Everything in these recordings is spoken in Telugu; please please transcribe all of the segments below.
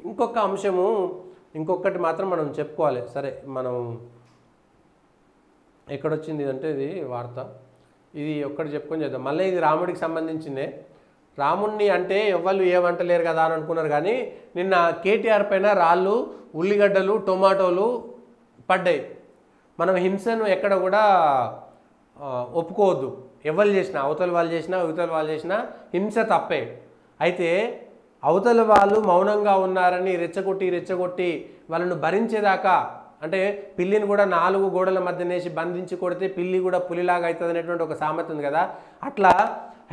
ఇంకొక అంశము ఇంకొకటి మాత్రం మనం చెప్పుకోవాలి. సరే మనం ఎక్కడొచ్చింది అంటే ఇది వార్త, ఇది ఒక్కటి చెప్పుకొని చేద్దాం. మళ్ళీ ఇది రాముడికి సంబంధించిందే. రాముణ్ణి అంటే ఎవ్వరు ఏమంటలేరు కదా అని అనుకున్నారు, కానీ నిన్న కేటీఆర్ పైన రాళ్ళు, ఉల్లిగడ్డలు, టొమాటోలు పడ్డాయి. మనం హింసను ఎక్కడ కూడా ఒప్పుకోవద్దు. ఎవరు చేసినా, అవతల వాళ్ళు చేసినా ఇవతల వాళ్ళు చేసినా హింస తప్పే. అయితే అవతల వాళ్ళు మౌనంగా ఉన్నారని రెచ్చగొట్టి వాళ్ళను భరించేదాకా, అంటే పిల్లిని కూడా 4 గోడల మధ్యనేసి బంధించి కొడితే పిల్లి కూడా పులిలాగా అవుతుంది అనేటువంటి ఒక సామెత ఉంది కదా. అట్లా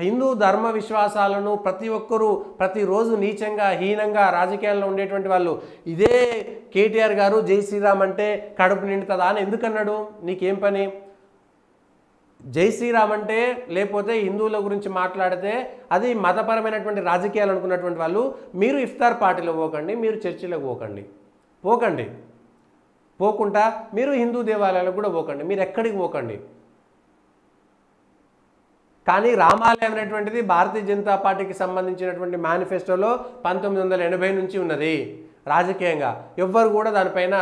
హిందూ ధర్మ విశ్వాసాలను ప్రతి ఒక్కరూ ప్రతిరోజు నీచంగా హీనంగా రాజకీయాల్లో ఉండేటువంటి వాళ్ళు, ఇదే కేటీఆర్ గారు జై శ్రీరామ్ అంటే కడుపు నిండుతుందా అని ఎందుకన్నాడు? నీకేం పని? జై శ్రీరామ్ అంటే లేకపోతే హిందువుల గురించి మాట్లాడితే అది మతపరమైనటువంటి రాజకీయాలు అనుకున్నటువంటి వాళ్ళు, మీరు ఇఫ్తార్ పార్టీలో పోకండి, మీరు చర్చిలకు పోకండి, పోకుండా మీరు హిందూ దేవాలయాలకు కూడా పోకండి, మీరు ఎక్కడికి పోకండి. కానీ రామాలయం అనేటువంటిది భారతీయ జనతా పార్టీకి సంబంధించినటువంటి మేనిఫెస్టోలో 1980 నుంచి ఉన్నది. రాజకీయంగా ఎవ్వరు కూడా దానిపైన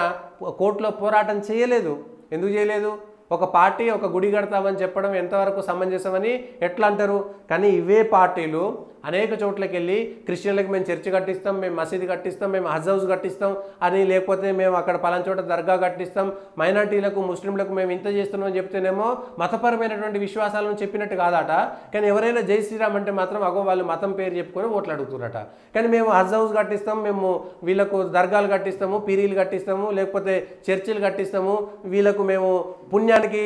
కోర్టులో పోరాటం చేయలేదు. ఎందుకు చేయలేదు? ఒక పార్టీ ఒక గుడి కడతామని చెప్పడం ఎంతవరకు సమంజసమని ఎట్లా అంటారు? కానీ ఇవే పార్టీలు అనేక చోట్లకి వెళ్ళి క్రిస్టియన్లకు మేము చర్చి కట్టిస్తాం, మేము మసీదు కట్టిస్తాం, మేము హజ్ హౌస్ కట్టిస్తాం అని, లేకపోతే మేము అక్కడ పలానా చోట దర్గా కట్టిస్తాం, మైనార్టీలకు ముస్లింలకు మేము ఇంత చేస్తున్నామని చెప్తేనేమో మతపరమైనటువంటి విశ్వాసాలను చెప్పినట్టు కాదట. కానీ ఎవరైనా జై శ్రీరామ్ అంటే మాత్రం అగో వాళ్ళు మతం పేరు చెప్పుకొని ఓట్లు అడుగుతున్నారట. కానీ మేము హజ్ హౌస్ కట్టిస్తాం, మేము వీళ్ళకు దర్గాలు కట్టిస్తాము, పీరీలు కట్టిస్తాము, లేకపోతే చర్చిలు కట్టిస్తాము, వీళ్ళకు మేము పుణ్యానికి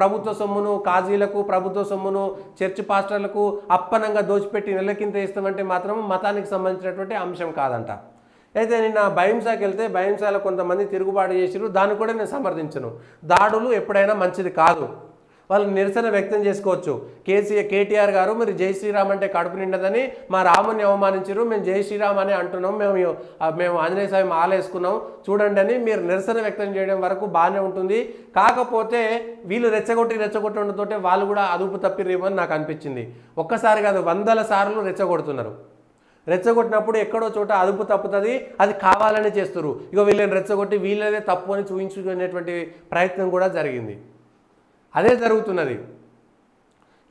ప్రభుత్వ సొమ్మును కాజీలకు, ప్రభుత్వ సొమ్మును చర్చి పాస్టర్లకు అప్పనంగా దోచిపెట్టి నెలకింత ఇస్తామంటే మాత్రం మతానికి సంబంధించినటువంటి అంశం కాదంట. అయితే నిన్న భయంసాకి వెళ్తే భయంసాలో కొంతమంది తిరుగుబాటు చేసిరు, దాన్ని కూడా నేను సమర్థించను. దాడులు ఎప్పుడైనా మంచిది కాదు, వాళ్ళు నిరసన వ్యక్తం చేసుకోవచ్చు. కేటీఆర్ గారు మీరు జై శ్రీరామ్ అంటే కడుపు నిండదని మా రాముని అవమానించారు, మేము జై శ్రీరామ్ అని అంటున్నాం, మేము ఆంజనేయ స్వామి మాల వేసుకున్నాం చూడండి అని మీరు నిరసన వ్యక్తం చేయడం వరకు బాగానే ఉంటుంది. కాకపోతే వీళ్ళు రెచ్చగొట్టడంతో వాళ్ళు కూడా అదుపు తప్పిరేమని నాకు అనిపించింది. ఒక్కసారి కాదు, 100 సార్లు రెచ్చగొడుతున్నారు. రెచ్చగొట్టినప్పుడు ఎక్కడో చోట అదుపు తప్పుతుంది, అది కావాలని చేస్తారు. ఇక వీళ్ళని రెచ్చగొట్టి వీళ్ళదే తప్పు అని చూపించుకునేటువంటి ప్రయత్నం కూడా జరిగింది. అదే జరుగుతున్నది.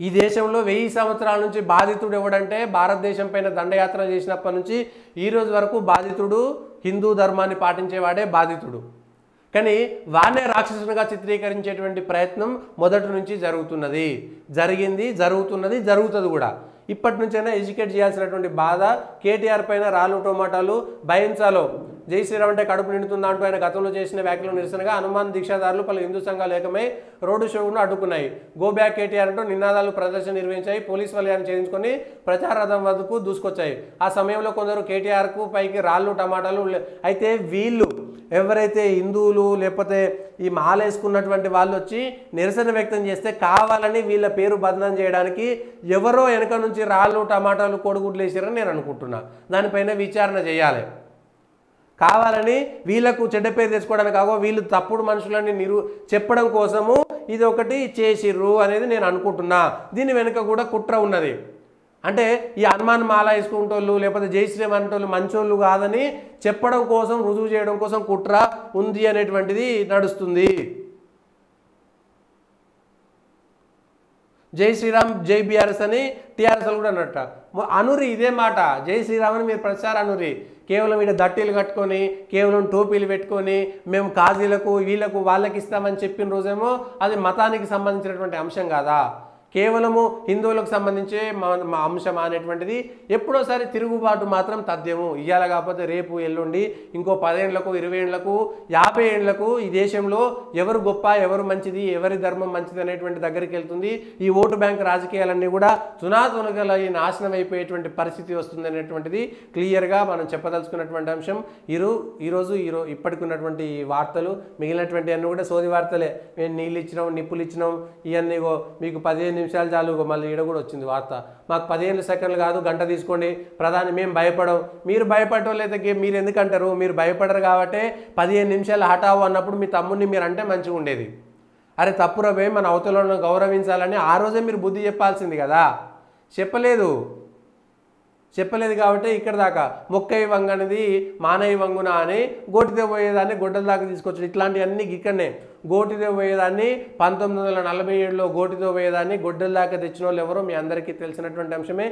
ఈ దేశంలో 1000 సంవత్సరాల నుంచి బాధితుడు ఎవడంటే భారతదేశం పైన దండయాత్ర చేసినప్పటి నుంచి ఈ రోజు వరకు బాధితుడు హిందూ ధర్మాన్ని పాటించేవాడే బాధితుడు. కానీ వానే రాక్షసునిగా చిత్రీకరించేటువంటి ప్రయత్నం మొదటి నుంచి జరుగుతున్నది కూడా. ఇప్పటి నుంచైనా ఎడ్యుకేట్ చేయాల్సినటువంటి బాధ కేటీఆర్ పైన రాళ్ళు టొమాటాలు భయంచాలో జై శ్రీరామ్ అంటే కడుపు నిండుతుందా అంటూ ఆయన గతంలో చేసిన వ్యాఖ్యలు నిరసనగా హనుమాన్ దీక్షాదారులు పలు హిందూ సంఘాలు ఏకమై రోడ్డు షోను అడ్డుకున్నాయి. గో బ్యాక్ కేటీఆర్ అంటూ నినాదాలు ప్రదర్శన నిర్వహించాయి. పోలీసు వలయాన్ని చేయించుకొని ప్రచార రథం వద్దకు దూసుకొచ్చాయి. ఆ సమయంలో కొందరు కేటీఆర్కు పైకి రాళ్ళు టమాటాలు. అయితే వీళ్ళు ఎవరైతే హిందువులు లేకపోతే ఈ మాల వేసుకున్నటువంటి వాళ్ళు వచ్చి నిరసన వ్యక్తం చేస్తే కావాలని వీళ్ళ పేరు బదనాం చేయడానికి ఎవరో వెనక నుంచి రాళ్ళు టమాటాలు కోడిగుడ్లు వేసారని నేను అనుకుంటున్నా. దానిపైన విచారణ చేయాలి. కావాలని వీళ్ళకు చెడ్డ పేరు తెచ్చుకోవడానికి కాగో వీళ్ళు తప్పుడు మనుషులని చెప్పడం కోసము ఇది ఒకటి చేసిర్రు అనేది నేను అనుకుంటున్నా. దీని వెనుక కూడా కుట్ర ఉన్నది. అంటే ఈ హనుమాన్ మాల వేసుకుంటోళ్ళు లేకపోతే జై శ్రీరామ్ అనేటోళ్ళు మంచోళ్ళు కాదని చెప్పడం కోసం, రుజువు చేయడం కోసం కుట్ర ఉంది అనేటువంటిది నడుస్తుంది. జై శ్రీరామ్ జై బీఆర్ఎస్ అని టీఆర్ఎస్ కూడా అన్నట్ట అనురి ఇదే మాట. జై శ్రీరామ్ అని మీరు ప్రచారం అనురి. కేవలం వీళ్ళ దట్టీలు కట్టుకొని కేవలం టోపీలు పెట్టుకొని మేము కాజీలకు వీళ్ళకు వాళ్ళకి ఇస్తామని చెప్పిన రోజేమో అది మతానికి సంబంధించినటువంటి అంశం కాదా, కేవలము హిందువులకు సంబంధించే మా అంశం అనేటువంటిది ఎప్పుడోసారి తిరుగుబాటు మాత్రం తథ్యము. ఇయ్యాల కాకపోతే రేపు ఎల్లుండి ఇంకో 10 ఏళ్లకు 20 ఏళ్లకు 50 ఏళ్లకు ఈ దేశంలో ఎవరు గొప్ప ఎవరు మంచిది ఎవరి ధర్మం మంచిది అనేటువంటి దగ్గరికి వెళ్తుంది. ఈ ఓటు బ్యాంక్ రాజకీయాలన్నీ కూడా తునాతునగల నాశనం అయిపోయేటువంటి పరిస్థితి వస్తుంది అనేటువంటిది క్లియర్గా మనం చెప్పదలుచుకున్నటువంటి అంశం. ఈరోజు ఇప్పటికి ఉన్నటువంటి వార్తలు మిగిలినటువంటి అన్నీ కూడా సోది వార్తలే. మేము నీళ్ళు ఇచ్చినాం నిప్పులు ఇచ్చినాం ఇవన్నీ మీకు 15 నిమిషాలు చాలు. మళ్ళీ ఈడ కూడా వచ్చింది వార్త, మాకు 15 సెకండ్లు కాదు గంట తీసుకోండి ప్రధాని, మేము భయపడం. మీరు భయపడలేదే మీరు ఎందుకంటారు? మీరు భయపడరు కాబట్టి 15 నిమిషాలు హఠావు అన్నప్పుడు మీ తమ్ముడిని మీరు అంటే మంచిగా ఉండేది. అరే తప్పురవే మన అవతలను గౌరవించాలని ఆ రోజే మీరు బుద్ధి చెప్పాల్సింది కదా, చెప్పలేదు. చెప్పలేదు కాబట్టి ఇక్కడ దాకా మొక్కై వంగ అనేది మానై వంగున అని గోటితో పోయేదాన్ని గొడ్డల దాకా తీసుకొచ్చాడు. ఇట్లాంటివన్నీ ఇక్కడనే గోటితో పోయేదాన్ని 1947లో గోటితో పోయేదాన్ని గొడ్డల దాకా తెచ్చిన వాళ్ళు ఎవరో మీ అందరికీ తెలిసినటువంటి అంశమే.